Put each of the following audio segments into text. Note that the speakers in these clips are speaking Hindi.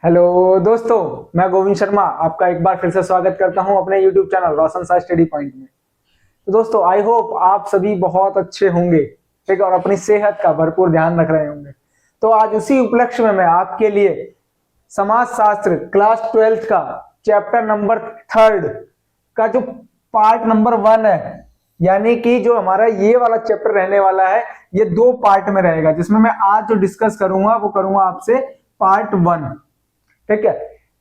हेलो दोस्तों, मैं गोविंद शर्मा आपका एक बार फिर से स्वागत करता हूं अपने YouTube चैनल रोशन सा स्टडी पॉइंट में। तो दोस्तों, आई होप आप सभी बहुत अच्छे होंगे, ठीक है, और अपनी सेहत का भरपूर ध्यान रख रहे होंगे। तो आज उसी उपलक्ष्य में मैं आपके लिए समाज शास्त्र क्लास 12th का चैप्टर नंबर 3 का जो पार्ट नंबर 1 है, यानी कि जो हमारा ये वाला चैप्टर रहने वाला है, ये 2 पार्ट में रहेगा, जिसमें मैं आज जो डिस्कस करूंगा वो करूंगा आपसे पार्ट 1, ठीक है।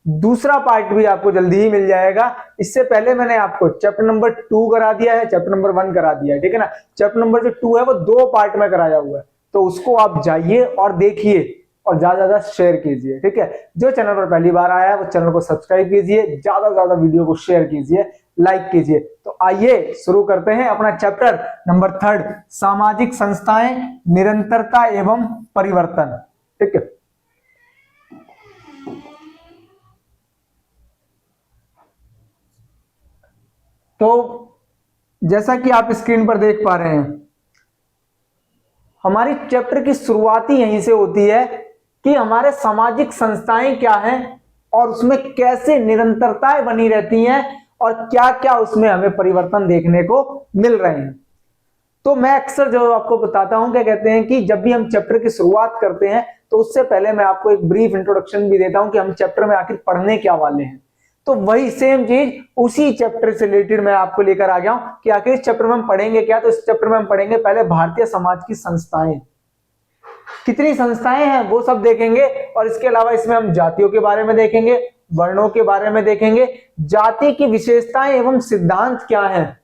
दूसरा पार्ट भी आपको जल्दी ही मिल जाएगा। इससे पहले मैंने आपको चैप्टर नंबर 2 करा दिया है, चैप्टर नंबर 1 करा दिया है, ठीक है ना। चैप्टर नंबर जो 2 है वो 2 पार्ट में कराया हुआ है, तो उसको आप जाइए और देखिए और ज्यादा ज्यादा शेयर कीजिए, ठीक है। जो चैनल पर पहली बार आया है वो चैनल को सब्सक्राइब कीजिए, ज्यादा से ज्यादा वीडियो को शेयर कीजिए, लाइक कीजिए। तो आइए शुरू करते हैं अपना चैप्टर नंबर 3, सामाजिक संस्थाएं, निरंतरता एवं परिवर्तन, ठीक है। तो जैसा कि आप स्क्रीन पर देख पा रहे हैं, हमारी चैप्टर की शुरुआत ही यहीं से होती है कि हमारे सामाजिक संस्थाएं क्या हैं और उसमें कैसे निरंतरताएं बनी रहती हैं और क्या क्या उसमें हमें परिवर्तन देखने को मिल रहे हैं। तो मैं अक्सर जो आपको बताता हूं, क्या कहते हैं कि जब भी हम चैप्टर की शुरुआत करते हैं तो उससे पहले मैं आपको एक ब्रीफ इंट्रोडक्शन भी देता हूं कि हम चैप्टर में आखिर पढ़ने क्या वाले हैं। तो वही सेम चीज उसी चैप्टर से रिलेटेड मैं आपको लेकर आ गया हूं कि आखिर इस चैप्टर में हम पढ़ेंगे क्या। तो इस चैप्टर में हम पढ़ेंगे पहले भारतीय समाज की संस्थाएं, कितनी संस्थाएं हैं वो सब देखेंगे, और इसके अलावा इसमें हम जातियों के बारे में देखेंगे, वर्णों के बारे में देखेंगे, जाति की विशेषताएं एवं सिद्धांत क्या हैं।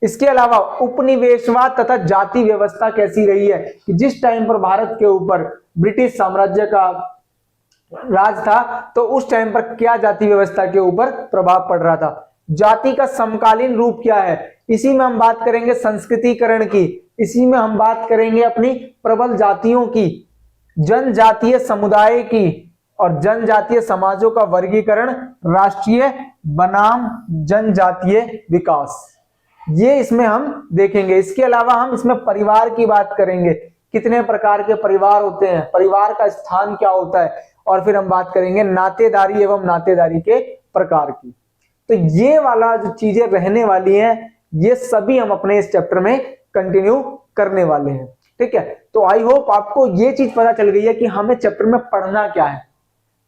इसके अलावा उपनिवेशवाद तथा जाति व्यवस्था कैसी रही है कि जिस टाइम पर भारत के ऊपर ब्रिटिश साम्राज्य का राज था तो उस टाइम पर क्या जाति व्यवस्था के ऊपर प्रभाव पड़ रहा था। जाति का समकालीन रूप क्या है, इसी में हम बात करेंगे संस्कृतिकरण की, इसी में हम बात करेंगे अपनी प्रबल जातियों की, जनजातीय समुदाय की और जनजातीय समाजों का वर्गीकरण, राष्ट्रीय बनाम जनजातीय विकास, ये इसमें हम देखेंगे। इसके अलावा हम इसमें परिवार की बात करेंगे, कितने प्रकार के परिवार होते हैं, परिवार का स्थान क्या होता है, और फिर हम बात करेंगे नातेदारी एवं नातेदारी के प्रकार की। तो ये वाला जो चीजें रहने वाली हैं, ये सभी हम अपने इस चैप्टर में कंटिन्यू करने वाले हैं, ठीक है। तो आई होप आपको ये चीज पता चल गई है कि हमें चैप्टर में पढ़ना क्या है।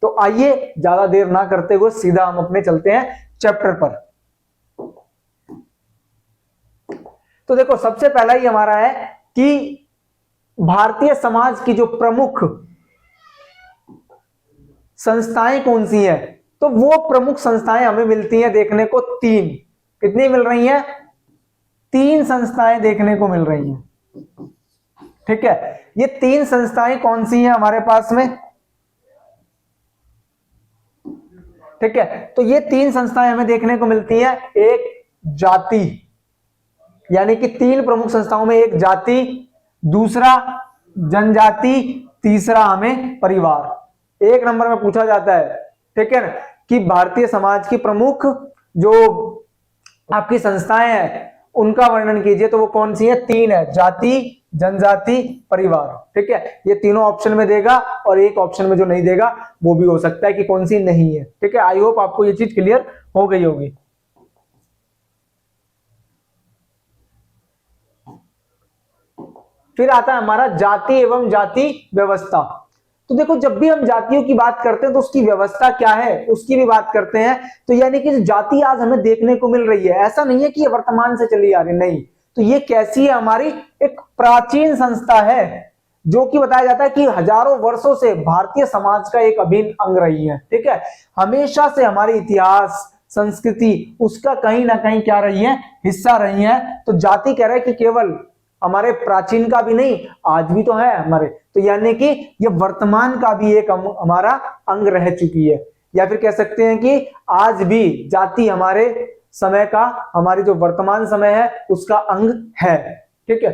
तो आइए ज्यादा देर ना करते हुए सीधा हम अपने चलते हैं चैप्टर पर। तो देखो, सबसे पहला ही हमारा है कि भारतीय समाज की जो प्रमुख संस्थाएं कौन सी हैं। तो वो प्रमुख संस्थाएं हमें मिलती हैं देखने को 3। कितनी मिल रही हैं? 3 संस्थाएं देखने को मिल रही हैं, ठीक है। ये 3 संस्थाएं कौन सी हैं हमारे पास में, ठीक है। तो ये 3 संस्थाएं हमें देखने को मिलती हैं। एक जाति, यानी कि 3 प्रमुख संस्थाओं में एक जाति, दूसरा जनजाति, तीसरा हमें परिवार। 1 नंबर में पूछा जाता है, ठीक है ना, कि भारतीय समाज की प्रमुख जो आपकी संस्थाएं हैं उनका वर्णन कीजिए। तो वो कौन सी है? 3 है, जाति, जनजाति, परिवार, ठीक है। ये तीनों ऑप्शन में देगा और एक ऑप्शन में जो नहीं देगा वो भी हो सकता है कि कौन सी नहीं है, ठीक है। आई होप आपको ये चीज क्लियर हो गई होगी। फिर आता है हमारा जाति एवं जाति व्यवस्था। तो देखो, जब भी हम जातियों की बात करते हैं तो उसकी व्यवस्था क्या है उसकी भी बात करते हैं। तो यानी कि जो जाति आज हमें देखने को मिल रही है, ऐसा नहीं है कि ये वर्तमान से चली आ रही, नहीं। तो ये कैसी है? हमारी एक प्राचीन संस्था है, जो कि बताया जाता है कि हजारों वर्षों से भारतीय समाज का एक अभिन्न अंग रही है, ठीक है। हमेशा से हमारे इतिहास, संस्कृति उसका कहीं ना कहीं क्या रही है? हिस्सा रही है। तो जाति कह रहा है कि केवल हमारे प्राचीन का भी नहीं, आज भी तो है हमारे। तो यानी कि ये वर्तमान का भी एक हमारा अंग रह चुकी है, या फिर कह सकते हैं कि आज भी जाति हमारे समय का, हमारी जो वर्तमान समय है उसका अंग है, ठीक है।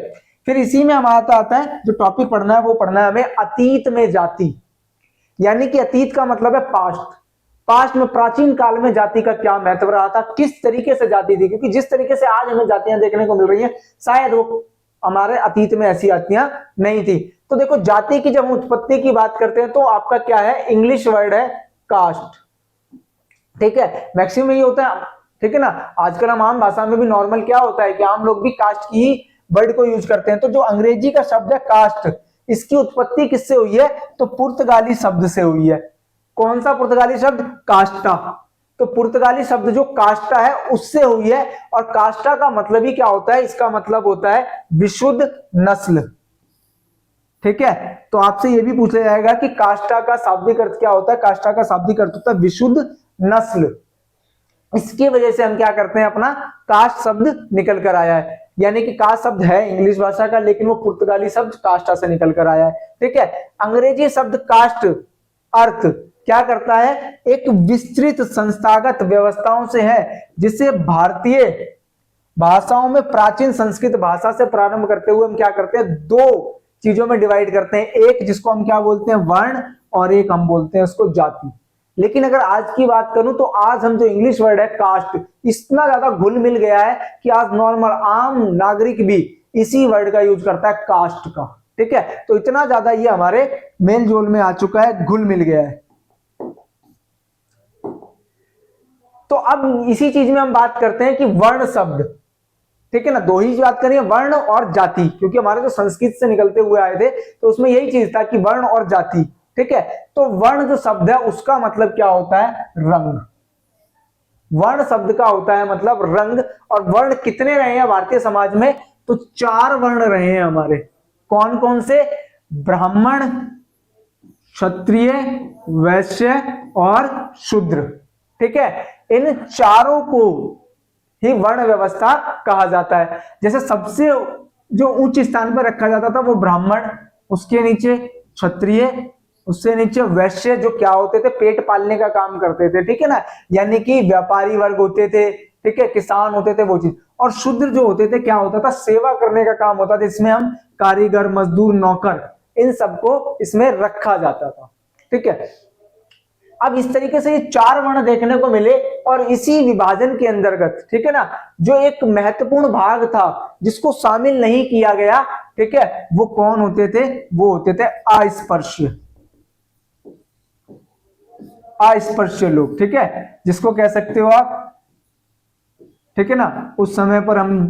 फिर इसी में हमारा आता है जो टॉपिक पढ़ना है, वो पढ़ना है हमें अतीत में जाति, यानी कि अतीत का मतलब है पास्ट में, प्राचीन काल में जाति का क्या महत्व रहा था, किस तरीके से जाति थी। क्योंकि जिस तरीके से आज हमें जातियां देखने को मिल रही है, शायद वो हमारे अतीत में ऐसी जातियां नहीं थी। तो देखो जाति की जब हम उत्पत्ति की बात करते हैं तो आपका क्या है, इंग्लिश वर्ड है कास्ट, ठीक है, मैक्सिमम ये होता है, ठीक है ना। आजकल हम आम भाषा में भी नॉर्मल क्या होता है कि आम लोग भी कास्ट की ही वर्ड को यूज करते हैं। तो जो अंग्रेजी का शब्द है कास्ट, इसकी उत्पत्ति किससे हुई है, तो पुर्तगाली शब्द से हुई है। कौन सा पुर्तगाली शब्द, कास्टा। तो पुर्तगाली शब्द जो कास्टा है उससे हुई है, और कास्टा का मतलब ही क्या होता है, इसका मतलब होता है विशुद्ध नस्ल, ठीक है। तो आपसे यह भी पूछा जाएगा कि कास्टा का शाब्दिक अर्थ क्या होता है, कास्टा का शाब्दिक अर्थ होता है विशुद्ध नस्ल। इसकी वजह से हम क्या करते हैं, अपना कास्ट शब्द निकल कर आया है, यानी कि कास्ट शब्द है इंग्लिश भाषा का, लेकिन वो पुर्तगाली शब्द कास्टा से निकल कर आया है, ठीक है। अंग्रेजी शब्द कास्ट अर्थ क्या करता है, एक विस्तृत संस्थागत व्यवस्थाओं से है, जिसे भारतीय भाषाओं में प्राचीन संस्कृत भाषा से प्रारंभ करते हुए हम क्या करते हैं, दो चीजों में डिवाइड करते हैं, एक जिसको हम क्या बोलते हैं वर्ण, और एक हम बोलते हैं उसको जाति। लेकिन अगर आज की बात करूं तो आज हम जो इंग्लिश वर्ड है कास्ट, इतना ज्यादा घुल मिल गया है कि आज नॉर्मल आम नागरिक भी इसी वर्ड का यूज करता है, कास्ट का, ठीक है। तो इतना ज्यादा ये हमारे मेल जोल में आ चुका है, घुल मिल गया है। तो अब इसी चीज में हम बात करते हैं कि वर्ण शब्द, ठीक है ना, दो ही बात करें, वर्ण और जाति, क्योंकि हमारे जो संस्कृत से निकलते हुए आए थे तो उसमें यही चीज था कि वर्ण और जाति, ठीक है। तो वर्ण जो शब्द है उसका मतलब क्या होता है, रंग। वर्ण शब्द का होता है मतलब रंग, और वर्ण कितने रहे हैं भारतीय समाज में, तो 4 वर्ण रहे हैं हमारे। कौन कौन से, ब्राह्मण, क्षत्रिय, वैश्य और शूद्र, ठीक है। इन चारों को ही वर्ण व्यवस्था कहा जाता है। जैसे सबसे जो उच्च स्थान पर रखा जाता था वो ब्राह्मण, उसके नीचे क्षत्रिय, उससे नीचे वैश्य जो क्या होते थे, पेट पालने का काम करते थे, ठीक है ना, यानी कि व्यापारी वर्ग होते थे, ठीक है, किसान होते थे वो चीज। और शूद्र जो होते थे क्या होता था, सेवा करने का काम होता था, इसमें हम कारीगर, मजदूर, नौकर, इन सबको इसमें रखा जाता था, ठीक है। अब इस तरीके से ये 4 वर्ण देखने को मिले, और इसी विभाजन के अंतर्गत, ठीक है ना, जो एक महत्वपूर्ण भाग था जिसको शामिल नहीं किया गया, ठीक है, वो कौन होते थे, वो होते थे अस्पृश्य, अस्पृश्य लोग, ठीक है, जिसको कह सकते हो आप, ठीक है ना, उस समय पर हम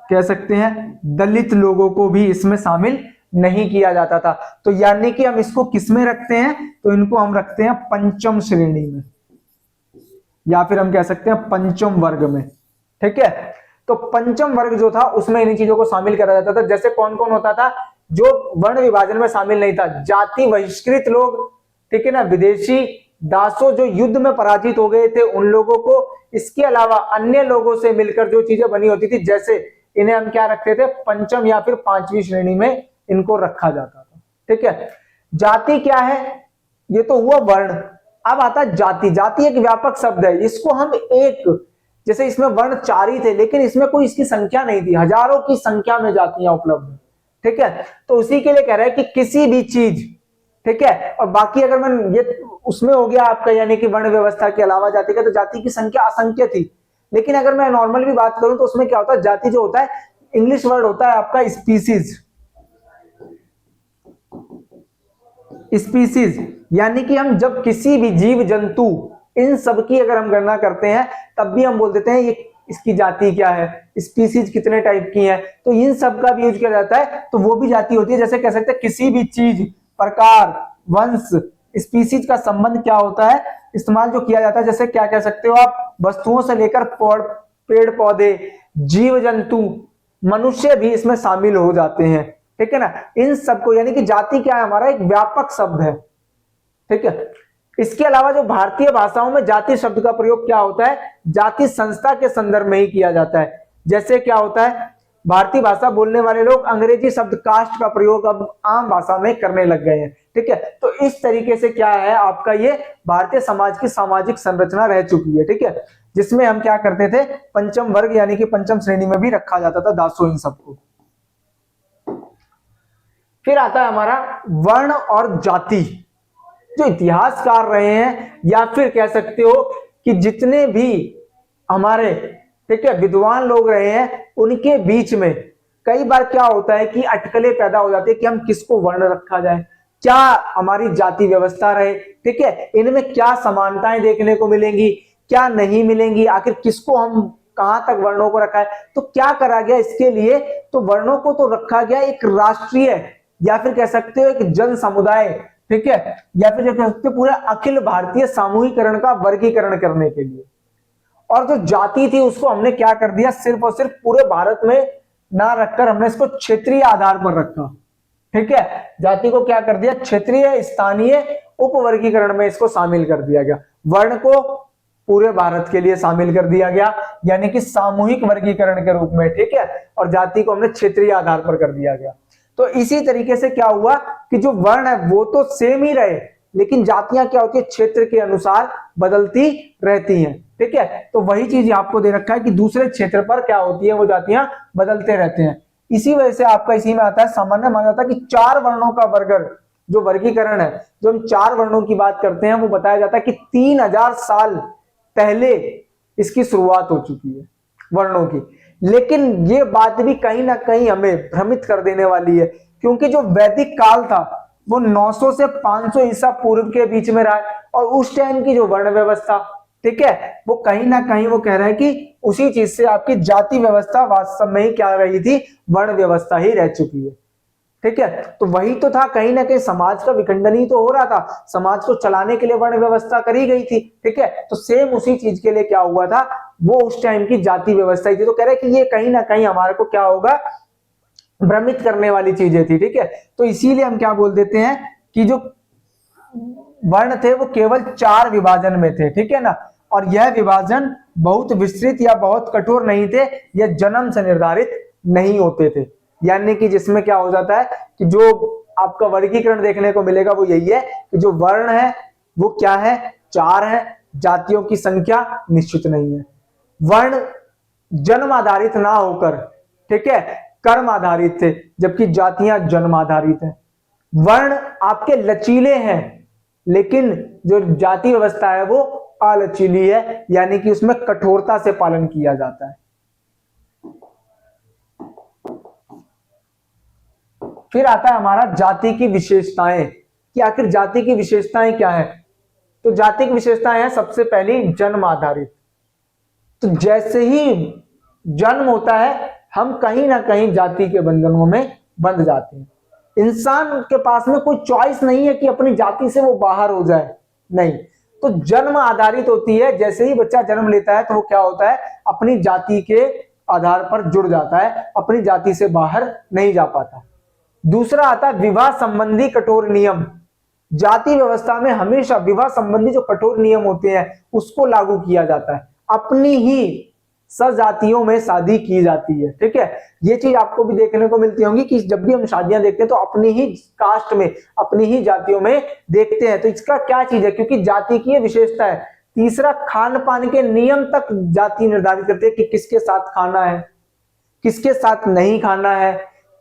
कह सकते हैं दलित लोगों को भी इसमें शामिल नहीं किया जाता था। तो यानी कि हम इसको किस में रखते हैं, तो इनको हम रखते हैं पंचम श्रेणी में, या फिर हम कह सकते हैं पंचम वर्ग में, ठीक है। तो पंचम वर्ग जो था उसमें इन चीजों को शामिल करा जाता था। जैसे कौन कौन होता था, जो वर्ण विभाजन में शामिल नहीं था, जाति बहिष्कृत लोग, ठीक है ना, विदेशी दासों जो युद्ध में पराजित हो गए थे उन लोगों को, इसके अलावा अन्य लोगों से मिलकर जो चीजें बनी होती थी, जैसे इन्हें हम क्या रखते थे, पंचम या फिर 5वीं श्रेणी में इनको रखा जाता था, ठीक है। जाति क्या है, ये तो हुआ वर्ण। अब आता है जाति। जाति एक व्यापक शब्द है, इसको हम एक, जैसे इसमें वर्ण 4 ही थे लेकिन इसमें कोई इसकी संख्या नहीं थी, हजारों की संख्या में जातियां उपलब्ध है, ठीक है। तो उसी के लिए कह रहा है कि किसी भी चीज, ठीक है, और बाकी अगर मैं ये उसमें हो गया आपका, यानी कि वर्ण व्यवस्था के अलावा जाति का, तो जाति की संख्या असंख्य थी। लेकिन अगर मैं नॉर्मल भी बात करूं तो उसमें क्या होता है, जाति जो होता है इंग्लिश वर्ड होता है आपका स्पीसीज, स्पीसीज, यानी कि हम जब किसी भी जीव जंतु इन सब की अगर हम गणना करते हैं तब भी हम बोल देते हैं ये इसकी जाति क्या है, स्पीसीज कितने टाइप की है, तो इन सब का भी यूज किया जाता है, तो वो भी जाति होती है। जैसे कह सकते हैं किसी भी चीज, प्रकार, वंश, स्पीसीज का संबंध क्या होता है, इस्तेमाल जो किया जाता है, जैसे क्या कह सकते हो आप, वस्तुओं से लेकर पेड़ पौधे, जीव जंतु, मनुष्य भी इसमें शामिल हो जाते हैं, ठीक है ना, इन सबको, यानी कि जाति क्या है, हमारा एक व्यापक शब्द है, ठीक है। इसके अलावा जो भारतीय भाषाओं में जाति शब्द का प्रयोग क्या होता है, जाति संस्था के संदर्भ में ही किया जाता है। जैसे क्या होता है, भारतीय भाषा बोलने वाले लोग अंग्रेजी शब्द कास्ट का प्रयोग अब आम भाषा में करने लग गए हैं, ठीक है। तो इस तरीके से क्या है आपका, ये भारतीय समाज की सामाजिक संरचना रह चुकी है, ठीक है, जिसमें हम क्या करते थे, पंचम वर्ग यानी कि पंचम श्रेणी में भी रखा जाता था दासों इन सबको। फिर आता है हमारा वर्ण और जाति। जो इतिहासकार रहे हैं या फिर कह सकते हो कि जितने भी हमारे, ठीक है, विद्वान लोग रहे हैं, उनके बीच में कई बार क्या होता है कि अटकलें पैदा हो जाती है कि हम किसको वर्ण रखा जाए, क्या हमारी जाति व्यवस्था रहे, ठीक है, इनमें क्या समानताएं देखने को मिलेंगी, क्या नहीं मिलेंगी, आखिर किसको हम कहां तक वर्णों को रखा है। तो क्या करा गया इसके लिए, तो वर्णों को तो रखा गया एक राष्ट्रीय या फिर कह सकते हो एक जन समुदाय, ठीक है, या फिर कह सकते हो पूरे अखिल भारतीय सामूहिकरण का वर्गीकरण करने के लिए। और जो जाति थी उसको हमने क्या कर दिया, सिर्फ और सिर्फ पूरे भारत में ना रखकर हमने इसको क्षेत्रीय आधार पर रखा, ठीक है, जाति को क्या कर दिया, क्षेत्रीय स्थानीय उपवर्गीकरण में इसको शामिल कर दिया गया, वर्ण को पूरे भारत के लिए शामिल कर दिया गया, यानी कि सामूहिक वर्गीकरण के रूप में, ठीक है, और जाति को हमने क्षेत्रीय आधार पर कर दिया गया। तो इसी तरीके से क्या हुआ कि जो वर्ण है वो तो सेम ही रहे, लेकिन जातियां क्या होती है, क्षेत्र के अनुसार बदलती रहती हैं, ठीक है। तो वही चीज आपको दे रखा है कि दूसरे क्षेत्र पर क्या होती है, वो जातियां बदलते रहते हैं। इसी वजह से आपका इसी में आता है, सामान्य माना जाता है कि 4 वर्णों का बर्गर जो वर्गीकरण है, जो हम 4 वर्णों की बात करते हैं, वो बताया जाता है कि 3000 साल पहले इसकी शुरुआत हो चुकी है वर्णों की। लेकिन ये बात भी कहीं ना कहीं हमें भ्रमित कर देने वाली है, क्योंकि जो वैदिक काल था वो 900 से 500 ईसा पूर्व के बीच में रहा है, और उस टाइम की जो वर्ण व्यवस्था, ठीक है, वो कहीं ना कहीं वो कह रहा है कि उसी चीज से आपकी जाति व्यवस्था वास्तव में ही क्या रही थी, वर्ण व्यवस्था ही रह चुकी है, ठीक है। तो वही तो था, कहीं ना कहीं समाज का विखंडन ही तो हो रहा था, समाज को चलाने के लिए वर्ण व्यवस्था करी गई थी, ठीक है। तो सेम उसी चीज के लिए क्या हुआ था, वो उस टाइम की जाति व्यवस्था ही थी। तो कह रहे हैं कि ये कहीं ना कहीं हमारे को क्या होगा, भ्रमित करने वाली चीजें थी, ठीक है। तो इसीलिए हम क्या बोल देते हैं कि जो वर्ण थे वो केवल 4 विभाजन में थे, ठीक है ना, और यह विभाजन बहुत विस्तृत या बहुत कठोर नहीं थे, यह जन्म से निर्धारित नहीं होते थे, यानी कि जिसमें क्या हो जाता है कि जो आपका वर्गीकरण देखने को मिलेगा वो यही है कि जो वर्ण है वो क्या है, 4 है, जातियों की संख्या निश्चित नहीं है। वर्ण जन्म आधारित ना होकर, ठीक है, कर्म आधारित थे, जबकि जातियां जन्म आधारित हैं। वर्ण आपके लचीले हैं, लेकिन जो जाति व्यवस्था है वो अलचीली है, यानी कि उसमें कठोरता से पालन किया जाता है। फिर आता है हमारा जाति की विशेषताएं, कि आखिर जाति की विशेषताएं क्या है। तो जाति की विशेषताएं हैं सबसे पहली जन्म आधारित। तो जैसे ही जन्म होता है हम कहीं ना कहीं जाति के बंधनों में बंध जाते हैं। इंसान के पास में कोई चॉइस नहीं है कि अपनी जाति से वो बाहर हो जाए, नहीं। तो जन्म आधारित होती है, जैसे ही बच्चा जन्म लेता है तो वो क्या होता है, अपनी जाति के आधार पर जुड़ जाता है, अपनी जाति से बाहर नहीं जा पाता। दूसरा आता है विवाह संबंधी कठोर नियम। जाति व्यवस्था में हमेशा विवाह संबंधी जो कठोर नियम होते हैं उसको लागू किया जाता है, अपनी ही सजातियों में शादी की जाती है, ठीक है। ये चीज आपको भी देखने को मिलती होंगी कि जब भी हम शादियां देखते हैं तो अपनी ही कास्ट में, अपनी ही जातियों में देखते हैं। तो इसका क्या चीज है, क्योंकि जाति की विशेषता है। तीसरा, खान पान के नियम तक जाति निर्धारित करती है कि किसके साथ खाना है, किसके साथ नहीं खाना है,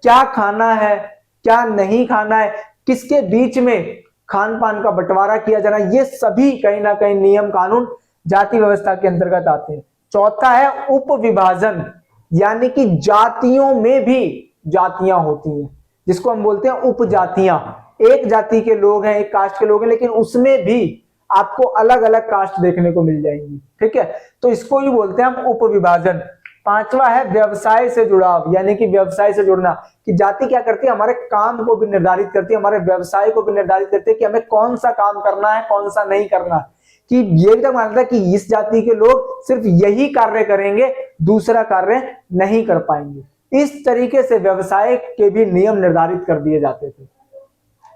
क्या खाना है, क्या नहीं खाना है, किसके बीच में खान पान का बंटवारा किया जाना, ये सभी कहीं ना कहीं नियम कानून जाति व्यवस्था के अंतर्गत आते हैं। चौथा है उप विभाजन, यानी कि जातियों में भी जातियां होती हैं, जिसको हम बोलते हैं उपजातियां। एक जाति के लोग हैं, एक कास्ट के लोग हैं, लेकिन उसमें भी आपको अलग अलग कास्ट देखने को मिल जाएंगी, ठीक है। तो इसको ही बोलते हैं हम उप विभाजन। पांचवा है व्यवसाय से जुड़ाव, यानी कि व्यवसाय से जुड़ना, कि जाति क्या करती है, हमारे काम को भी निर्धारित करती है, हमारे व्यवसाय को भी निर्धारित करती है कि हमें कौन सा काम करना है, कौन सा नहीं करना है। कि ये भी मानता है कि इस जाति के लोग सिर्फ यही कार्य करेंगे, दूसरा कार्य नहीं कर पाएंगे। इस तरीके से व्यवसाय के भी नियम निर्धारित कर दिए जाते थे,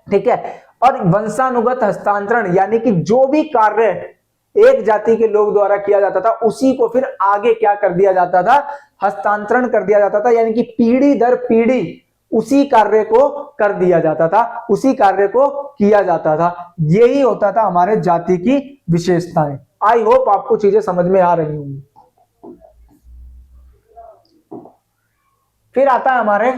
ठीक है। और वंशानुगत हस्तांतरण, यानी कि जो भी कार्य एक जाति के लोग द्वारा किया जाता था उसी को फिर आगे क्या कर दिया जाता था, हस्तांतरण कर दिया जाता था, यानी कि पीढ़ी दर पीढ़ी उसी कार्य को कर दिया जाता था, उसी कार्य को किया जाता था। यही होता था हमारे जाति की विशेषताएं। आई होप आपको चीजें समझ में आ रही होंगी। फिर आता है हमारे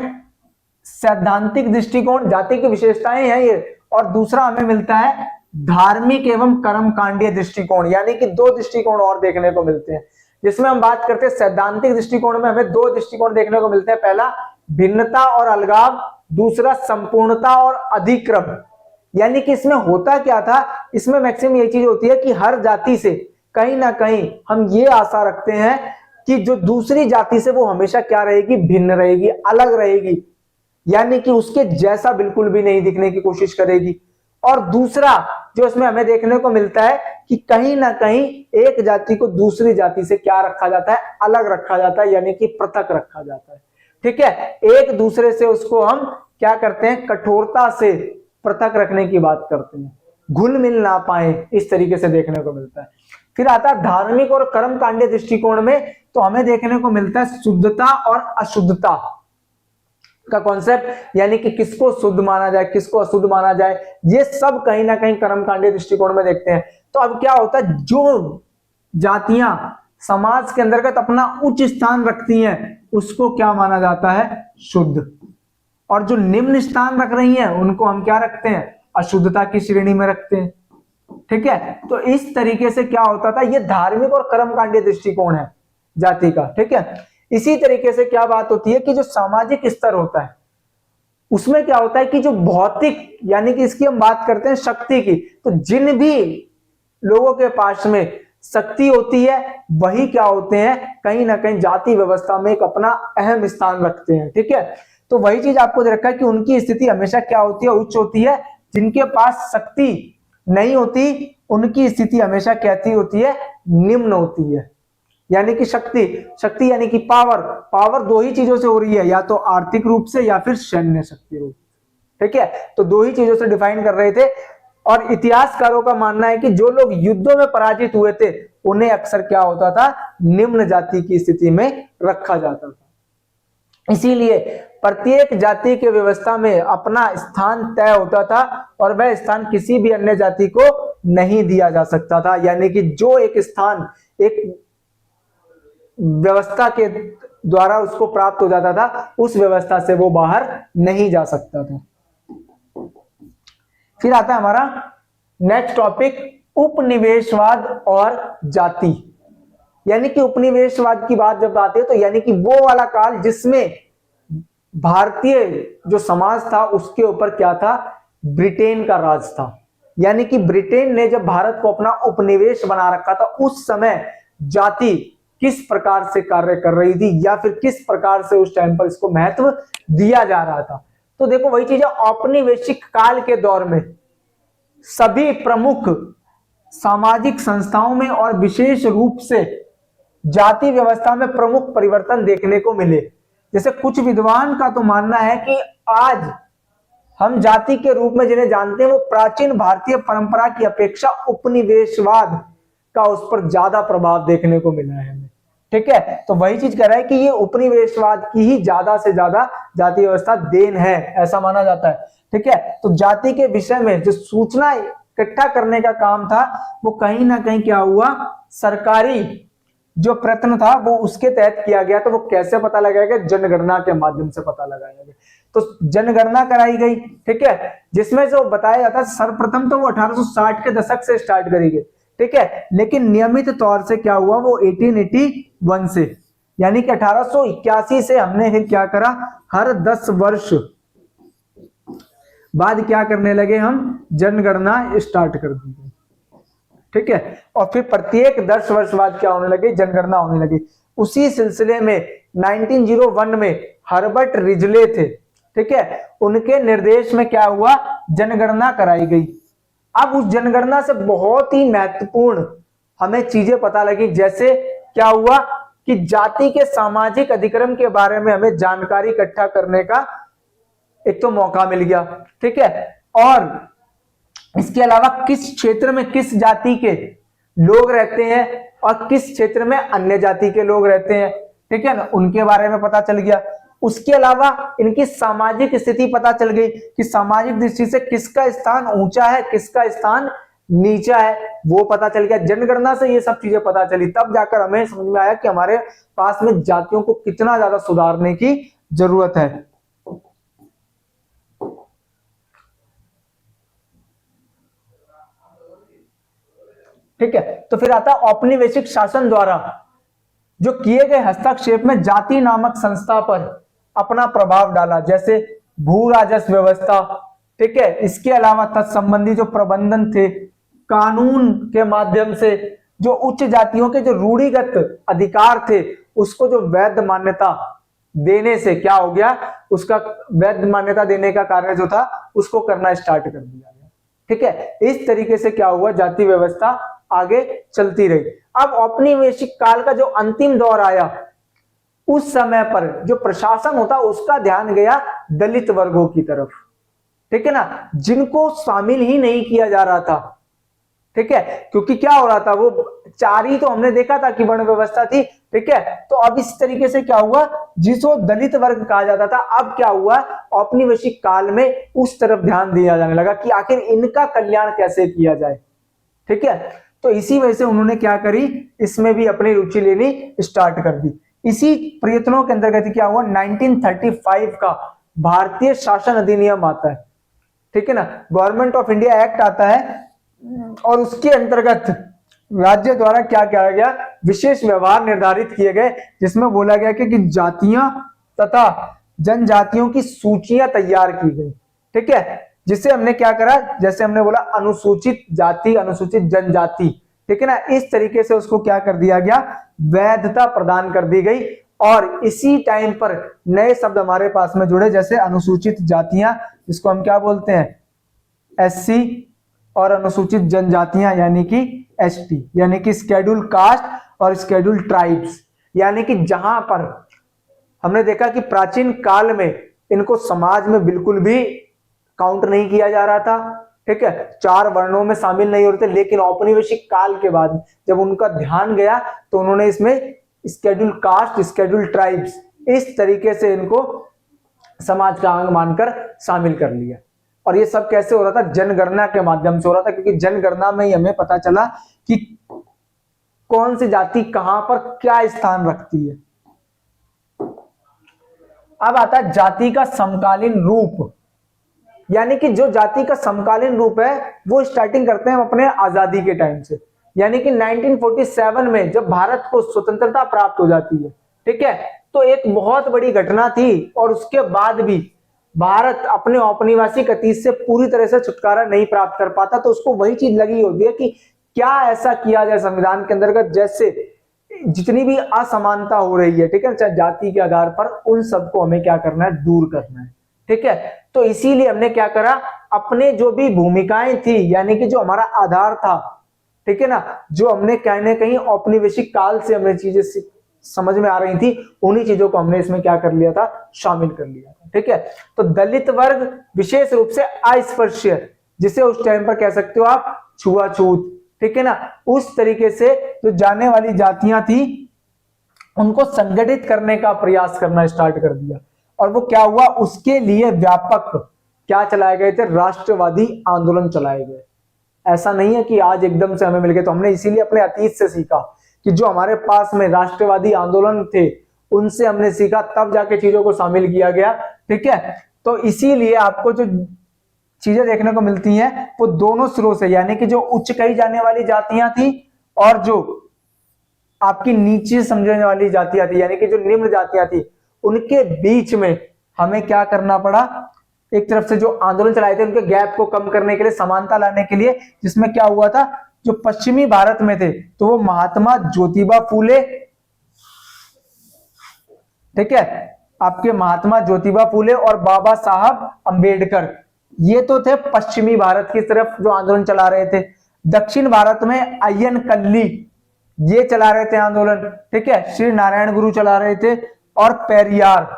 सैद्धांतिक दृष्टिकोण, जाति की विशेषताएं हैं ये। और दूसरा हमें मिलता है धार्मिक एवं कर्मकांडीय दृष्टिकोण, यानी कि 2 दृष्टिकोण और देखने को मिलते हैं, जिसमें हम बात करते हैं सैद्धांतिक दृष्टिकोण में हमें 2 दृष्टिकोण देखने को मिलते हैं। पहला भिन्नता और अलगाव, दूसरा संपूर्णता और अधिक्रम। यानी कि इसमें होता क्या था, इसमें मैक्सिमम ये चीज होती है कि हर जाति से कहीं ना कहीं हम ये आशा रखते हैं कि जो दूसरी जाति से वो हमेशा क्या रहेगी, भिन्न रहेगी, अलग रहेगी, यानी कि उसके जैसा बिल्कुल भी नहीं दिखने की कोशिश करेगी। और दूसरा जो इसमें हमें देखने को मिलता है कि कहीं ना कहीं एक जाति को दूसरी जाति से क्या रखा जाता है, अलग रखा जाता है, यानी कि पृथक रखा जाता है। ठीक है, एक दूसरे से उसको हम क्या करते हैं, कठोरता से पृथक रखने की बात करते हैं, घुल मिल ना पाए, इस तरीके से देखने को मिलता है। फिर आता है धार्मिक और कर्मकांडीय दृष्टिकोण में, तो हमें देखने को मिलता है शुद्धता और अशुद्धता का कॉन्सेप्ट, यानी कि किसको शुद्ध माना जाए, किसको अशुद्ध माना जाए, ये सब कहीं ना कहीं कर्मकांडीय दृष्टिकोण में देखते हैं। तो अब क्या होता है, जो जातियां समाज के अंतर्गत अपना उच्च स्थान रखती हैं उसको क्या माना जाता है, शुद्ध, और जो निम्न स्थान रख रही हैं उनको हम क्या रखते हैं, अशुद्धता की श्रेणी में रखते हैं। ठीक है, तो इस तरीके से क्या होता था, ये धार्मिक और कर्मकांडीय दृष्टिकोण है जाति का। ठीक है, इसी तरीके से क्या बात होती है कि जो सामाजिक स्तर होता है उसमें क्या होता है कि जो भौतिक, यानी कि इसकी हम बात करते हैं शक्ति की, तो जिन भी लोगों के पास में शक्ति होती है वही क्या होते हैं, कहीं ना कहीं जाति व्यवस्था में एक अपना अहम स्थान रखते हैं। ठीक है, तो वही चीज आपको दे रखा है कि उनकी स्थिति हमेशा क्या होती है, उच्च होती है। जिनके पास शक्ति नहीं होती उनकी स्थिति हमेशा कैसी होती है, निम्न होती है। यानी कि शक्ति यानी कि पावर दो ही चीजों से हो रही है, या तो आर्थिक रूप से या फिर सैन्य शक्ति रूप। ठीक है, तो दो ही चीजों से डिफाइन कर रहे थे। और इतिहासकारों का मानना है कि जो लोग युद्धों में पराजित हुए थे उन्हें अक्सर क्या होता था, निम्न जाति की स्थिति में रखा जाता था। इसीलिए प्रत्येक जाति के व्यवस्था में अपना स्थान तय होता था और वह स्थान किसी भी अन्य जाति को नहीं दिया जा सकता था। यानी कि जो एक स्थान एक व्यवस्था के द्वारा उसको प्राप्त हो जाता था, उस व्यवस्था से वो बाहर नहीं जा सकता था। फिर आता है हमारा नेक्स्ट टॉपिक, उपनिवेशवाद और जाति। यानी कि उपनिवेशवाद की बात जब आती है तो यानी कि वो वाला काल जिसमें भारतीय जो समाज था उसके ऊपर क्या था, ब्रिटेन का राज था। यानी कि ब्रिटेन ने जब भारत को अपना उपनिवेश बना रखा था, उस समय जाति किस प्रकार से कार्य कर रही थी या फिर किस प्रकार से उस टाइम पर इसको महत्व दिया जा रहा था। तो देखो वही चीज है, औपनिवेशिक काल के दौर में सभी प्रमुख सामाजिक संस्थाओं में और विशेष रूप से जाति व्यवस्था में प्रमुख परिवर्तन देखने को मिले। जैसे कुछ विद्वान का तो मानना है कि आज हम जाति के रूप में जिन्हें जानते हैं वो प्राचीन भारतीय परंपरा की अपेक्षा उपनिवेशवाद का उस पर ज्यादा प्रभाव देखने को मिला है हमें। ठीक है, तो वही चीज कह रहा है कि ये उपनिवेशवाद की ही ज्यादा से ज्यादा जाति व्यवस्था देन है, ऐसा माना जाता है। ठीक है, तो जाति के विषय में जो सूचना इकट्ठा करने का काम था वो कहीं ना कहीं क्या हुआ, सरकारी जो प्रयत्न था वो उसके तहत किया गया। तो वो कैसे पता लगाया गया, जनगणना के माध्यम से पता लगाया गया। तो जनगणना कराई गई, ठीक है, जिसमें जो बताया जाता है सर्वप्रथम तो वो 1860 के दशक से स्टार्ट करी गई। ठीक है, लेकिन नियमित तौर से क्या हुआ, वो 1881 से, यानी कि 1881 से हमने फिर क्या करा, हर 10 वर्ष बाद क्या करने लगे, हम जनगणना स्टार्ट कर दी। ठीक है, और फिर प्रत्येक 10 वर्ष बाद क्या होने लगी, जनगणना होने लगी। उसी सिलसिले में 1901 में हर्बर्ट रिजले थे, ठीक है, उनके निर्देश में क्या हुआ, जनगणना कराई गई। अब उस जनगणना से बहुत ही महत्वपूर्ण हमें चीजें पता लगी। जैसे क्या हुआ कि जाति के सामाजिक अधिक्रम के बारे में हमें जानकारी इकट्ठा करने का एक तो मौका मिल गया। ठीक है, और इसके अलावा किस क्षेत्र में किस जाति के लोग रहते हैं और किस क्षेत्र में अन्य जाति के लोग रहते हैं, ठीक है ना, उनके बारे में पता चल गया। उसके अलावा इनकी सामाजिक स्थिति पता चल गई कि सामाजिक दृष्टि से किसका स्थान ऊंचा है, किसका स्थान नीचा है, वो पता चल गया। जनगणना से ये सब चीजें पता चली, तब जाकर हमें समझ में आया कि हमारे पास में जातियों को कितना ज्यादा सुधारने की जरूरत है। ठीक है, तो फिर आता है औपनिवेशिक शासन द्वारा जो किए गए हस्तक्षेप में जाति नामक संस्था पर अपना प्रभाव डाला, जैसे भू राजस्व व्यवस्था, ठीक है। इसके अलावा तत्संबंधी जो प्रबंधन थे, कानून के माध्यम से जो उच्च जातियों के जो रूढ़िगत अधिकार थे उसको जो वैध मान्यता देने से क्या हो गया, उसका वैध मान्यता देने का कार्य जो था उसको करना स्टार्ट कर दिया गया, ठीक है। इस तरीके से क्या हुआ, जाति व्यवस्था आगे चलती रही। अब औपनिवेशिक काल का जो अंतिम दौर आया, उस समय पर जो प्रशासन होता उसका ध्यान गया दलित वर्गों की तरफ, ठीक है ना, जिनको शामिल ही नहीं किया जा रहा था, ठीक है। क्योंकि क्या हो रहा था, वो चार ही तो हमने देखा था कि वर्ण व्यवस्था थी, ठीक है। तो अब इस तरीके से क्या हुआ, जिसको दलित वर्ग कहा जाता था, अब क्या हुआ, औपनिवेशिक काल में उस तरफ ध्यान दिया जाने लगा कि आखिर इनका कल्याण कैसे किया जाए, ठीक है। तो इसी वजह से उन्होंने क्या करी, इसमें भी अपनी रुचि लेनी स्टार्ट कर दी। इसी प्रयत्नों के अंतर्गत क्या हुआ, 1935 का भारतीय शासन अधिनियम आता है, ठीक है ना, गवर्नमेंट ऑफ इंडिया एक्ट आता है, और उसके अंतर्गत राज्य द्वारा क्या किया गया, विशेष व्यवहार निर्धारित किए गए, जिसमें बोला गया कि जातियां तथा जनजातियों की सूचियां तैयार की गई, ठीक है। जिसे हमने क्या करा, जैसे हमने बोला अनुसूचित जाति, अनुसूचित जनजाति, ठीक है ना, इस तरीके से उसको क्या कर दिया गया, वैधता प्रदान कर दी गई। और इसी टाइम पर नए शब्द हमारे पास में जुड़े, जैसे अनुसूचित जातियां, जिसको हम क्या बोलते हैं, एससी, और अनुसूचित जनजातियां यानी कि एसटी, यानी कि शेड्यूल कास्ट और शेड्यूल ट्राइब्स, यानी कि जहां पर हमने देखा कि प्राचीन काल में इनको समाज में बिल्कुल भी काउंट नहीं किया जा रहा था, ठीक है, चार वर्णों में शामिल नहीं हो रहे थे, लेकिन औपनिवेशिक काल के बाद जब उनका ध्यान गया तो उन्होंने इसमें शेड्यूल कास्ट, शेड्यूल ट्राइब्स, इस तरीके से इनको समाज का अंग मानकर शामिल कर लिया। और ये सब कैसे हो रहा था, जनगणना के माध्यम से हो रहा था, क्योंकि जनगणना में ही हमें पता चला कि कौन सी जाति कहां पर क्या स्थान रखती है। अब आता है जाति का समकालीन रूप, यानी कि जो जाति का समकालीन रूप है वो स्टार्टिंग करते हैं हम अपने आजादी के टाइम से, यानी कि 1947 में जब भारत को स्वतंत्रता प्राप्त हो जाती है, ठीक है, तो एक बहुत बड़ी घटना थी, और उसके बाद भी भारत अपने औपनिवेशिक अतीत से पूरी तरह से छुटकारा नहीं प्राप्त कर पाता। तो उसको वही चीज लगी होती है कि क्या ऐसा किया जाए संविधान के अंतर्गत, जैसे जितनी भी असमानता हो रही है, ठीक है, चाहे जाति के आधार पर, उन सबको हमें क्या करना है, दूर करना है, ठीक है। तो इसीलिए हमने क्या करा, अपने जो भी भूमिकाएं थी, यानी कि जो हमारा आधार था, ठीक है ना, जो हमने कहीं कहीं औपनिवेशिक काल से हमें चीजें समझ में आ रही थी, उन्हीं चीजों को हमने इसमें क्या कर लिया था, शामिल कर लिया था, ठीक है। तो दलित वर्ग विशेष रूप से अस्पृश्य, जिसे उस टाइम पर कह सकते हो आप छुआछूत, ठीक है ना, उस तरीके से जो जाने वाली जातियां थी उनको संगठित करने का प्रयास करना स्टार्ट कर दिया। और वो क्या हुआ, उसके लिए व्यापक क्या चलाए गए थे, राष्ट्रवादी आंदोलन चलाए गए। ऐसा नहीं है कि आज एकदम से हमें मिल गए, तो हमने इसीलिए अपने अतीत से सीखा कि जो हमारे पास में राष्ट्रवादी आंदोलन थे उनसे हमने सीखा, तब जाके चीजों को शामिल किया गया, ठीक है। तो इसीलिए आपको जो चीजें देखने को मिलती हैं वो दोनों सिरों से, यानी कि जो उच्च कही जाने वाली जातियां थी और जो आपकी नीचे समझने वाली जातियां थी, यानी कि जो निम्न जातियां थी, उनके बीच में हमें क्या करना पड़ा, एक तरफ से जो आंदोलन चलाए थे उनके गैप को कम करने के लिए, समानता लाने के लिए, जिसमें क्या हुआ था, जो पश्चिमी भारत में थे तो वो महात्मा ज्योतिबा फूले, ठीक है, आपके महात्मा ज्योतिबा फूले और बाबा साहब अंबेडकर, ये तो थे पश्चिमी भारत की तरफ जो आंदोलन चला रहे थे। दक्षिण भारत में अय्यन कल्ली ये चला रहे थे आंदोलन, ठीक है, श्री नारायण गुरु चला रहे थे, और पेरियार।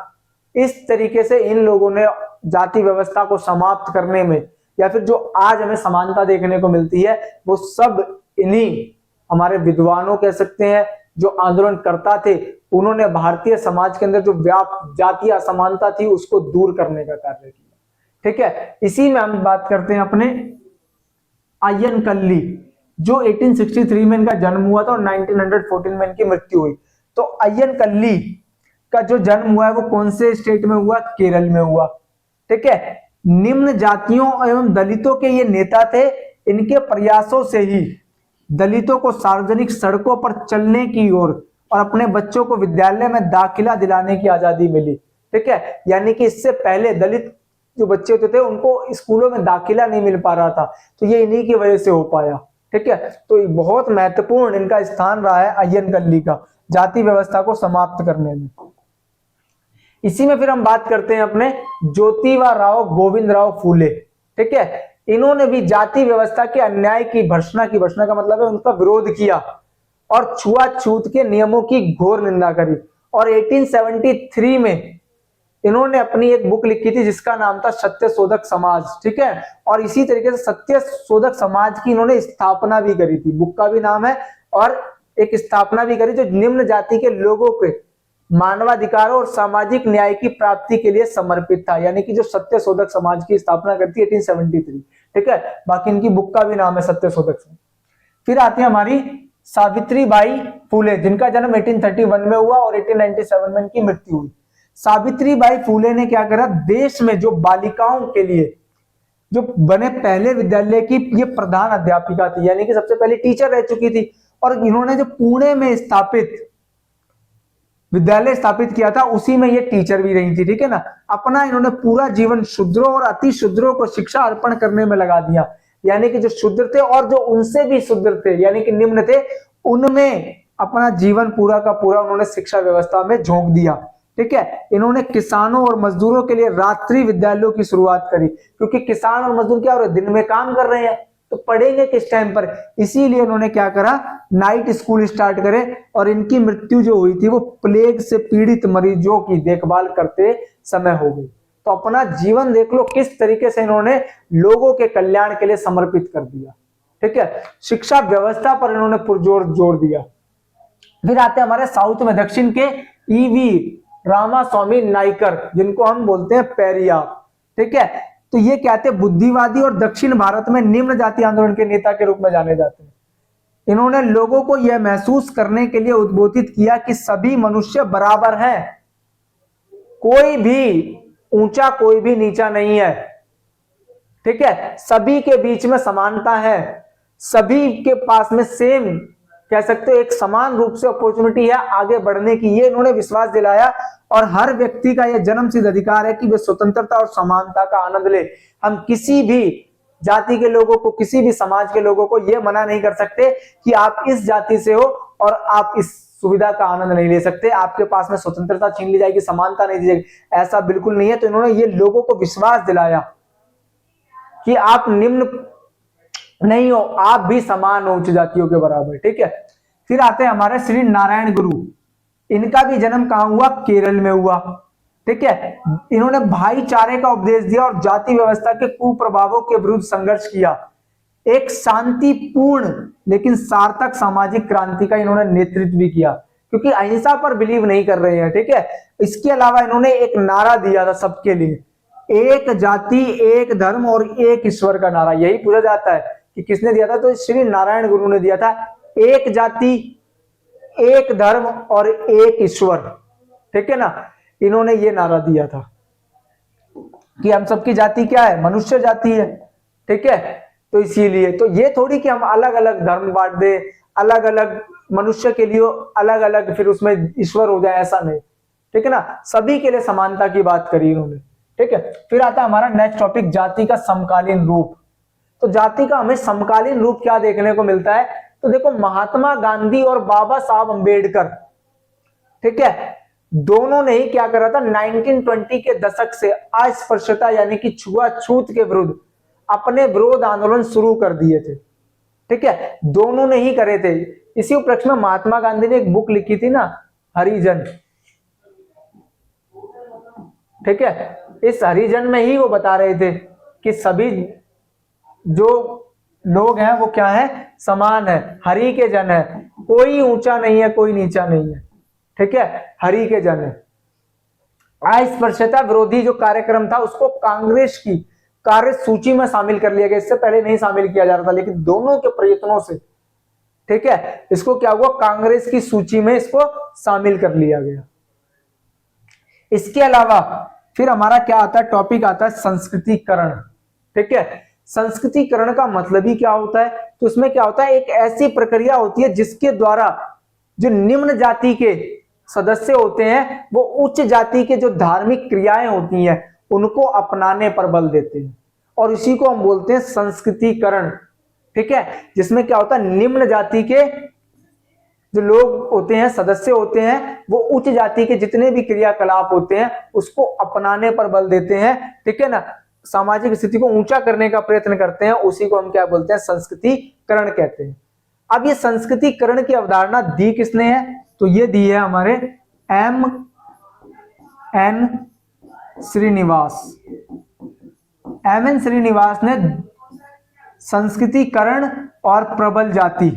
इस तरीके से इन लोगों ने जाति व्यवस्था को समाप्त करने में, या फिर जो आज हमें समानता देखने को मिलती है, वो सब इन्हीं हमारे विद्वानों कह सकते हैं जो आंदोलन करता थे, उन्होंने भारतीय समाज के अंदर जो जातीय असमानता थी उसको दूर करने का कार्य किया, ठीक है। इसी में हम बात करते हैं अपने अय्यन कल्ली, जो 1863 में इनका जन्म हुआ था और 1914 में इनकी मृत्यु हुई। तो अय्यन कल्ली का जो जन्म हुआ है वो कौन से स्टेट में हुआ, केरल में हुआ, ठीक है। निम्न जातियों एवं दलितों के ये नेता थे, इनके प्रयासों से ही दलितों को सार्वजनिक सड़कों पर चलने की ओर और अपने बच्चों को विद्यालय में दाखिला दिलाने की आजादी मिली। ठीक है, यानी कि इससे पहले दलित जो बच्चे होते थे उनको स्कूलों में दाखिला नहीं मिल पा रहा था, तो ये इन्हीं की वजह से हो पाया। ठीक है, तो बहुत महत्वपूर्ण इनका स्थान रहा है अय्यनगल्ली का जाति व्यवस्था को समाप्त करने में। इसी में फिर हम बात करते हैं अपने ज्योतिबा राव गोविंद राव फूले। ठीक है, इन्होंने भी जाति व्यवस्था के अन्याय की भर्त्सना की, भर्त्सना का मतलब है उनका विरोध किया और छुआछूत के नियमों की घोर निंदा करी। और 1873 में इन्होंने अपनी एक बुक लिखी थी जिसका नाम था सत्य शोधक समाज। ठीक है, और इसी तरीके से सत्य शोधक समाज की इन्होंने स्थापना भी करी थी, बुक का भी नाम है, और एक स्थापना भी करी जो निम्न जाति के लोगों के मानवाधिकारों और सामाजिक न्याय की प्राप्ति के लिए समर्पित था, यानी कि जो सत्य शोधक समाज की स्थापना करती है 1873। ठीक है, बाकी इनकी बुक का भी नाम है सत्य शोधक समाज। फिर आती है हमारी सावित्री बाई फूले, जिनका जन्म 1831 में हुआ और 1897 में इनकी मृत्यु हुई। सावित्री बाई फूले ने क्या करा, देश में जो बालिकाओं के लिए जो बने पहले विद्यालय की ये प्रधान अध्यापिका थी, यानी कि सबसे पहले टीचर रह चुकी थी। और इन्होंने जो पुणे में स्थापित विद्यालय स्थापित किया था उसी में ये टीचर भी रही थी। ठीक है ना, अपना इन्होंने पूरा जीवन शूद्रों और अति शूद्रों को शिक्षा अर्पण करने में लगा दिया, यानी कि जो शूद्र थे और जो उनसे भी शूद्र थे यानी कि निम्न थे, उनमें अपना जीवन पूरा का पूरा उन्होंने शिक्षा व्यवस्था में झोंक दिया। ठीक है, इन्होंने किसानों और मजदूरों के लिए रात्रि विद्यालयों की शुरुआत करी, क्योंकि किसान और मजदूर क्या हो रहे हैं, दिन में काम कर रहे हैं तो पढ़ेंगे किस टाइम पर, इसीलिए उन्होंने क्या करा, नाइट स्कूल स्टार्ट करे। और इनकी मृत्यु जो हुई थी वो प्लेग से पीड़ित मरीजों की देखभाल करते समय हो गई। तो अपना जीवन देख लो किस तरीके से इन्होंने लोगों के कल्याण के लिए समर्पित कर दिया। ठीक है, शिक्षा व्यवस्था पर इन्होंने पुरजोर जोर दिया। फिर आते हैं हमारे साउथ में, दक्षिण के ईवी रामास्वामी नाइकर, जिनको हम बोलते हैं पेरियार। ठीक है, तो ये क्या थे, बुद्धिवादी और दक्षिण भारत में निम्न जाति आंदोलन के नेता के रूप में जाने जाते हैं। इन्होंने लोगों को यह महसूस करने के लिए उद्बोधित किया कि सभी मनुष्य बराबर हैं, कोई भी ऊंचा कोई भी नीचा नहीं है। ठीक है, सभी के बीच में समानता है, सभी के पास में सेम कह सकते हो एक समान रूप से अपॉर्चुनिटी है आगे बढ़ने की, ये इन्होंने विश्वास दिलाया। और हर व्यक्ति का यह जन्मसिद्ध अधिकार है कि वे स्वतंत्रता और समानता का आनंद ले। हम किसी भी जाति के लोगों को, किसी भी समाज के लोगों को यह मना नहीं कर सकते कि आप इस जाति से हो और आप इस सुविधा का आनंद नहीं ले सकते, आपके पास में स्वतंत्रता छीन ली जाएगी, समानता नहीं दी जाएगी, ऐसा बिल्कुल नहीं है। तो इन्होंने ये लोगों को विश्वास दिलाया कि आप निम्न नहीं हो, आप भी समान हो उच्च जातियों के बराबर। ठीक है, फिर आते हैं हमारे श्री नारायण गुरु, इनका भी जन्म कहां हुआ, केरल में हुआ। ठीक है, इन्होंने भाईचारे का उपदेश दिया और जाति व्यवस्था के कुप्रभावों के विरुद्ध संघर्ष किया। एक शांतिपूर्ण लेकिन सार्थक सामाजिक क्रांति का इन्होंने नेतृत्व भी किया, क्योंकि अहिंसा पर बिलीव नहीं कर रहे हैं। ठीक है, इसके अलावा इन्होंने एक नारा दिया था सबके लिए, एक जाति एक धर्म और एक ईश्वर का नारा। यही पूछा जाता है कि किसने दिया था, तो श्री नारायण गुरु ने दिया था, एक जाति एक धर्म और एक ईश्वर। ठीक है ना, इन्होंने ये नारा दिया था कि हम सबकी जाति क्या है, मनुष्य जाति है। ठीक है, तो इसीलिए तो ये थोड़ी कि हम अलग अलग धर्म बांट दे, अलग अलग मनुष्य के लिए अलग अलग फिर उसमें ईश्वर हो जाए, ऐसा नहीं। ठीक है ना, सभी के लिए समानता की बात करी इन्होंने। ठीक है, फिर आता हमारा नेक्स्ट टॉपिक, जाति का समकालीन रूप। तो जाति का हमें समकालीन रूप क्या देखने को मिलता है, तो देखो महात्मा गांधी और बाबा साहब अंबेडकर, ठीक है, दोनों ने ही क्या करा था, 1920 के दशक से अस्पृश्यता यानी कि छुआछूत के विरुद्ध अपने विरोध आंदोलन शुरू कर दिए थे। ठीक है, दोनों ने ही करे थे। इसी उपलक्ष्य में महात्मा गांधी ने एक बुक लिखी थी ना, हरिजन। ठीक है, इस हरिजन में ही वो बता रहे थे कि सभी जो लोग हैं वो क्या है, समान है, हरि के जन है, कोई ऊंचा नहीं है कोई नीचा नहीं है। ठीक है, हरि के जन है। अस्पृश्यता विरोधी जो कार्यक्रम था उसको कांग्रेस की कार्य सूची में शामिल कर लिया गया, इससे पहले नहीं शामिल किया जा रहा था, लेकिन दोनों के प्रयत्नों से ठीक है इसको क्या हुआ, कांग्रेस की सूची में इसको शामिल कर लिया गया। इसके अलावा फिर हमारा क्या आता है, टॉपिक आता है संस्कृतिकरण। ठीक है, संस्कृतिकरण का मतलब ही क्या होता है, तो उसमें क्या होता है, एक ऐसी प्रक्रिया होती है जिसके द्वारा जो निम्न जाति के सदस्य होते हैं वो उच्च जाति के जो धार्मिक क्रियाएं होती हैं उनको अपनाने पर बल देते हैं, और इसी को हम बोलते हैं संस्कृतिकरण। ठीक है, जिसमें क्या होता है, निम्न जाति के जो लोग होते हैं, सदस्य होते हैं, वो उच्च जाति के जितने भी क्रियाकलाप होते हैं उसको अपनाने पर बल देते हैं। ठीक है ना, सामाजिक स्थिति को ऊंचा करने का प्रयत्न करते हैं, उसी को हम क्या बोलते हैं, संस्कृतिकरण कहते हैं। अब ये संस्कृतिकरण की अवधारणा दी किसने है, तो ये दी है हमारे M.N. श्रीनिवास। M.N. श्रीनिवास ने संस्कृतिकरण और प्रबल जाति,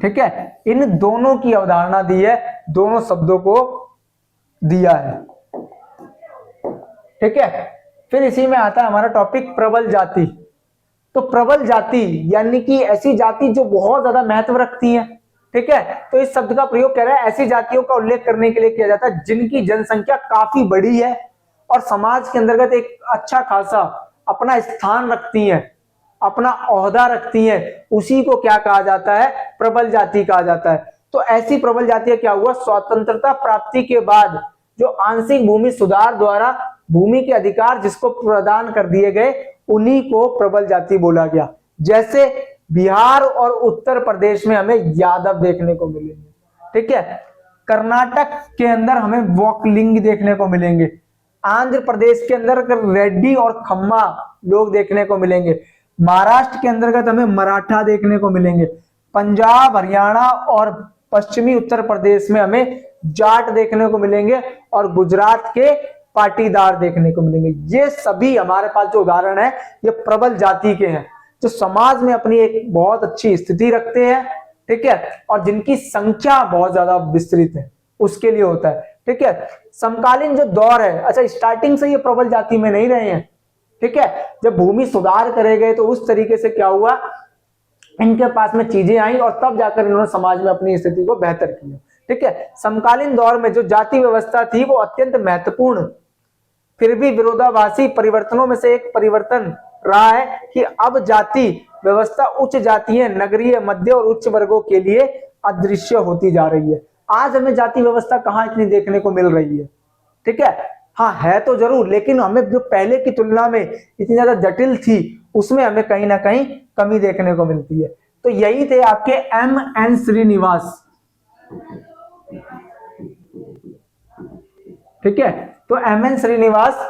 ठीक है, इन दोनों की अवधारणा दी है, दोनों शब्दों को दिया है। ठीक है, फिर इसी में आता है हमारा टॉपिक प्रबल जाति। तो प्रबल जाति यानी कि ऐसी जाति जो बहुत ज्यादा महत्व रखती है। ठीक है, तो इस शब्द का प्रयोग कह रहा है ऐसी जातियों का उल्लेख करने के लिए किया जाता है जिनकी जनसंख्या काफी बड़ी है और समाज के अंतर्गत एक अच्छा खासा अपना स्थान रखती है, अपना ओहदा रखती है, उसी को क्या कहा जाता है, प्रबल जाति कहा जाता है। तो ऐसी प्रबल जातियां क्या हुआ, स्वतंत्रता प्राप्ति के बाद जो आंशिक भूमि सुधार द्वारा भूमि के अधिकार जिसको प्रदान कर दिए गए उन्हीं को प्रबल जाति बोला गया। जैसे बिहार और उत्तर प्रदेश में हमें यादव देखने को मिलेंगे। ठीक है, कर्नाटक के अंदर हमें वोकलिंग देखने को मिलेंगे, आंध्र प्रदेश के अंदर रेड्डी और खम्मा लोग देखने को मिलेंगे, महाराष्ट्र के अंतर्गत हमें मराठा देखने को मिलेंगे, पंजाब, हरियाणा और पश्चिमी उत्तर प्रदेश में हमें जाट देखने को मिलेंगे और गुजरात के पाटीदार देखने को मिलेंगे। ये सभी हमारे पास जो उदाहरण है ये प्रबल जाति के हैं, जो समाज में अपनी एक बहुत अच्छी स्थिति रखते हैं। ठीक है, और जिनकी संख्या बहुत ज्यादा विस्तृत है, उसके लिए होता है। ठीक है, समकालीन जो दौर है, अच्छा स्टार्टिंग से ये प्रबल जाति में नहीं रहे हैं। ठीक है, जब भूमि सुधार करे गए तो उस तरीके से क्या हुआ, इनके पास में चीजें आई और तब जाकर इन्होंने समाज में अपनी स्थिति को बेहतर किया। ठीक है, समकालीन दौर में जो जाति व्यवस्था थी वो अत्यंत महत्वपूर्ण फिर भी विरोधाभासी परिवर्तनों में से एक परिवर्तन रहा है कि अब जाति व्यवस्था उच्च जातीय, नगरीय, मध्य और उच्च वर्गों के लिए अदृश्य होती जा रही है। आज हमें जाति व्यवस्था कहाँ इतनी देखने को मिल रही है। ठीक है, हाँ है तो जरूर, लेकिन हमें जो पहले की तुलना में इतनी ज्यादा जटिल थी उसमें हमें कहीं ना कहीं कमी देखने को मिलती है। तो यही थे आपके M.N. श्रीनिवास। ठीक है, तो M.N. श्रीनिवास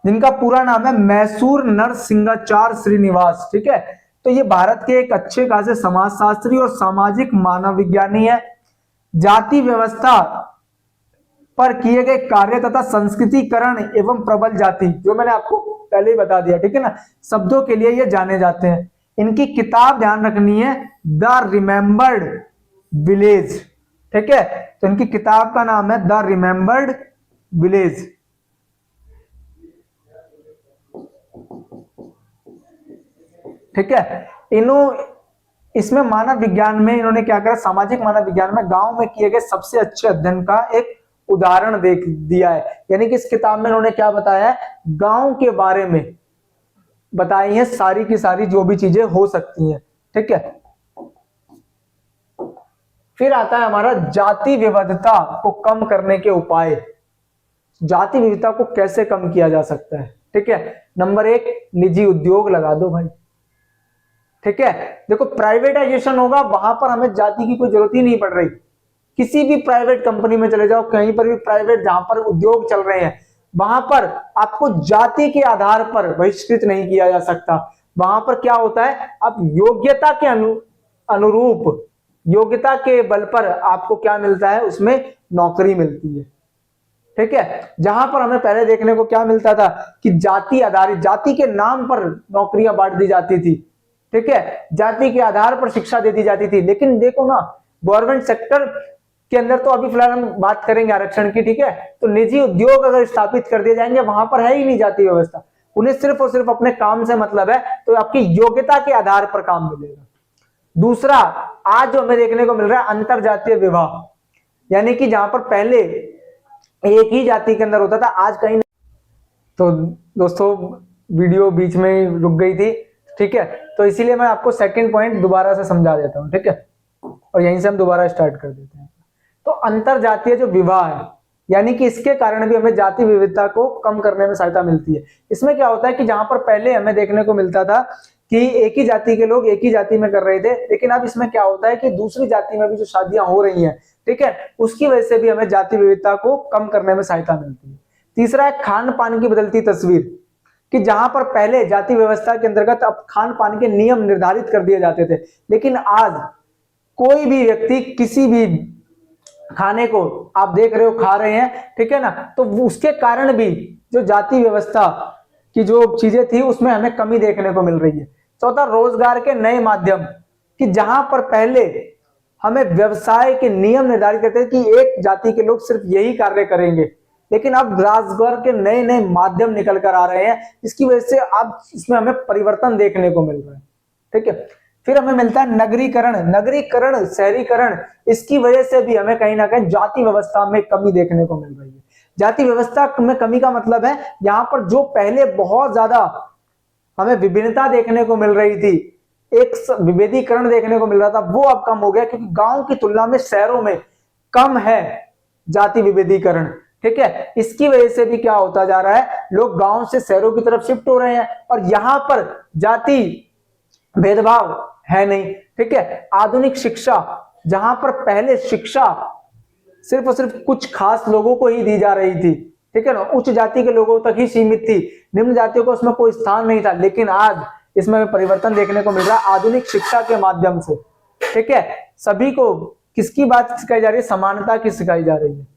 जिनका पूरा नाम है मैसूर नरसिंहाचार्य श्रीनिवास। ठीक है, तो ये भारत के एक अच्छे खासे समाजशास्त्री और सामाजिक मानव विज्ञानी है। जाति व्यवस्था पर किए गए कार्य तथा संस्कृतिकरण एवं प्रबल जाति जो मैंने आपको पहले ही बता दिया। ठीक है ना, शब्दों के लिए ये जाने जाते हैं। इनकी किताब ध्यान रखनी है, द रिमेम्बर्ड विलेज। ठीक है, तो इनकी किताब का नाम है द रिमेम्बर्ड विलेज। ठीक है, इसमें मानव विज्ञान में इन्होंने क्या करा, सामाजिक मानव विज्ञान में गांव में किए गए सबसे अच्छे अध्ययन का एक उदाहरण देख दिया है। यानी कि इस किताब में इन्होंने क्या बताया है, गांव के बारे में बताई है सारी की सारी जो भी चीजें हो सकती हैं। ठीक है, फिर आता है हमारा जाति विविधता को कम करने के उपाय। जाति विविधता को कैसे कम किया जा सकता है। ठीक है, नंबर 1, निजी उद्योग लगा दो भाई। ठीक है, देखो प्राइवेटाइजेशन होगा वहां पर हमें जाति की कोई जरूरत ही नहीं पड़ रही। किसी भी प्राइवेट कंपनी में चले जाओ, कहीं पर भी प्राइवेट जहां पर उद्योग चल रहे हैं वहां पर आपको जाति के आधार पर बहिष्कृत नहीं किया जा सकता। वहां पर क्या होता है, अब योग्यता के अनुरूप योग्यता के बल पर आपको क्या मिलता है, उसमें नौकरी मिलती है। ठीक है, जहां पर हमें पहले देखने को क्या मिलता था कि जाति आधारित, जाति के नाम पर नौकरियां बांट दी जाती थी। ठीक है, जाति के आधार पर शिक्षा दे दी जाती थी। लेकिन देखो ना, गवर्नमेंट सेक्टर के अंदर तो अभी फिलहाल हम बात करेंगे आरक्षण की। ठीक है, तो निजी उद्योग अगर स्थापित कर दिए जाएंगे, वहां पर है ही नहीं जाति व्यवस्था, उन्हें सिर्फ और सिर्फ अपने काम से मतलब है, तो आपकी योग्यता के आधार पर काम मिलेगा। दूसरा, आज जो हमें देखने को मिल रहा है अंतरजातीय विवाह, यानी कि जहां पर पहले एक ही जाति के अंदर होता था, आज कहीं। तो दोस्तों वीडियो बीच में रुक गई थी। ठीक है, तो इसीलिए मैं आपको सेकंड पॉइंट दोबारा से समझा देता हूं। ठीक है, और यहीं से हम दोबारा स्टार्ट कर देते हैं। तो अंतर जातीय जो विवाह है, यानी कि इसके कारण भी हमें जाति विविधता को कम करने में सहायता मिलती है। इसमें क्या होता है कि जहां पर पहले हमें देखने को मिलता था कि एक ही जाति के लोग एक ही जाति में कर रहे थे, लेकिन अब इसमें क्या होता है कि दूसरी जाति में भी जो शादियां हो रही हैं, ठीक है, उसकी वजह से भी हमें जाति विविधता को कम करने में सहायता मिलती है। तीसरा है खान पान की बदलती तस्वीर, कि जहां पर पहले जाति व्यवस्था के अंतर्गत अब खान पान के नियम निर्धारित कर दिए जाते थे, लेकिन आज कोई भी व्यक्ति किसी भी खाने को आप देख रहे हो खा रहे हैं, ठीक है ना, तो उसके कारण भी जो जाति व्यवस्था की जो चीजें थी उसमें हमें कमी देखने को मिल रही है। चौथा, रोजगार के नए माध्यम, कि जहां पर पहले हमें व्यवसाय के नियम निर्धारित करते थे कि एक जाति के लोग सिर्फ यही कार्य करेंगे, लेकिन अब रोजगार के नए नए माध्यम निकल कर आ रहे हैं, इसकी वजह से अब इसमें हमें परिवर्तन देखने को मिल रहा है, ठीक है। फिर हमें मिलता है नगरीकरण, शहरीकरण, इसकी वजह से भी हमें कहीं ना कहीं जाति व्यवस्था में कमी देखने को मिल रही है। जाति व्यवस्था में कमी का मतलब है यहाँ पर जो पहले बहुत ज्यादा हमें विभिन्नता देखने को मिल रही थी, एक विभेदीकरण देखने को मिल रहा था, वो अब कम हो गया, क्योंकि गांव की तुलना में शहरों में कम है जाति विभेदीकरण, ठीक है। इसकी वजह से भी क्या होता जा रहा है, लोग गांव से शहरों की तरफ शिफ्ट हो रहे हैं और यहां पर जाति भेदभाव है नहीं, ठीक है। आधुनिक शिक्षा, जहां पर पहले शिक्षा सिर्फ और सिर्फ कुछ खास लोगों को ही दी जा रही थी, ठीक है ना, उच्च जाति के लोगों तक ही सीमित थी, निम्न जातियों को उसमें कोई स्थान नहीं था, लेकिन आज इसमें परिवर्तन देखने को मिल रहा है आधुनिक शिक्षा के माध्यम से, ठीक है। सभी को किसकी बात सिखाई जा रही है, समानता की सिखाई जा रही है,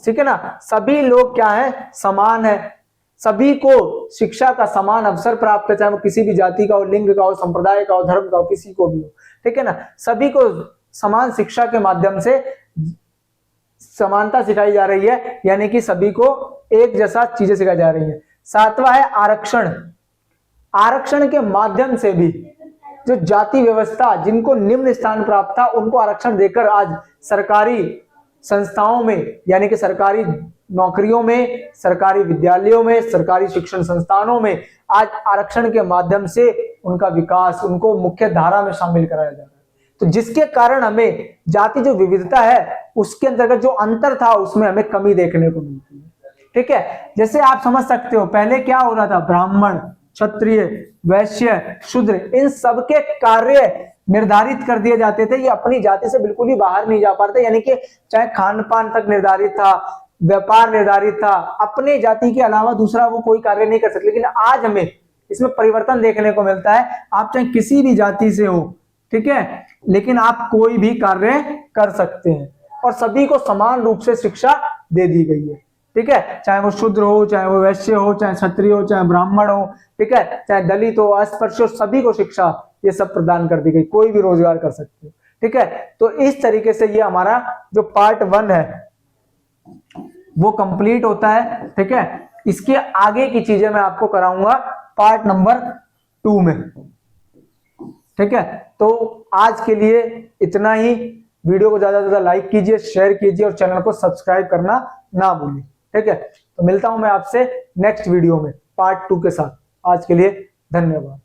ठीक है ना। सभी लोग क्या है, समान है, सभी को शिक्षा का समान अवसर प्राप्त है, चाहे वो किसी भी जाति का हो, लिंग का हो, संप्रदाय का हो, धर्म का हो, किसी को भी हो, ठीक है ना। सभी को समान शिक्षा के माध्यम से समानता सिखाई जा रही है, यानी कि सभी को एक जैसा चीजें सिखाई जा रही है। सातवां है आरक्षण के माध्यम से भी जो जाति व्यवस्था, जिनको निम्न स्थान प्राप्त था, उनको आरक्षण देकर आज सरकारी संस्थाओं में, यानी कि सरकारी नौकरियों में, सरकारी विद्यालयों में, सरकारी शिक्षण संस्थानों में आज आरक्षण के माध्यम से उनका विकास, उनको मुख्य धारा में शामिल कराया जा रहा है। तो जिसके कारण हमें जाति जो विविधता है उसके अंतर्गत जो अंतर था उसमें हमें कमी देखने को मिलती है, ठीक है। जैसे आप समझ सकते हो पहले क्या हो रहा था, ब्राह्मण, क्षत्रिय, वैश्य, शूद्र, इन सबके कार्य निर्धारित कर दिए जाते थे, ये अपनी जाति से बिल्कुल ही बाहर नहीं जा पाते, यानी कि चाहे खान पान तक निर्धारित था, व्यापार निर्धारित था, अपने जाति के अलावा दूसरा वो कोई कार्य नहीं कर सकते। लेकिन आज हमें इसमें परिवर्तन देखने को मिलता है, आप चाहे किसी भी जाति से हो, ठीक है, लेकिन आप कोई भी कार्य कर सकते हैं और सभी को समान रूप से शिक्षा दे दी गई है, ठीक है। चाहे वो शूद्र हो, चाहे वो वैश्य हो, चाहे क्षत्रिय हो, चाहे ब्राह्मण हो, ठीक है, चाहे दलित हो, अस्पृश्य हो, सभी को शिक्षा ये सब प्रदान कर दी गई, कोई भी रोजगार कर सकते हो, ठीक है। तो इस तरीके से ये हमारा जो पार्ट 1 है वो कंप्लीट होता है, ठीक है। इसके आगे की चीजें मैं आपको कराऊंगा पार्ट नंबर 2 में, ठीक है। तो आज के लिए इतना ही। वीडियो को ज्यादा से ज्यादा लाइक कीजिए, शेयर कीजिए और चैनल को सब्सक्राइब करना ना भूलिए, ठीक है। तो मिलता हूं मैं आपसे नेक्स्ट वीडियो में पार्ट 2 के साथ। आज के लिए धन्यवाद।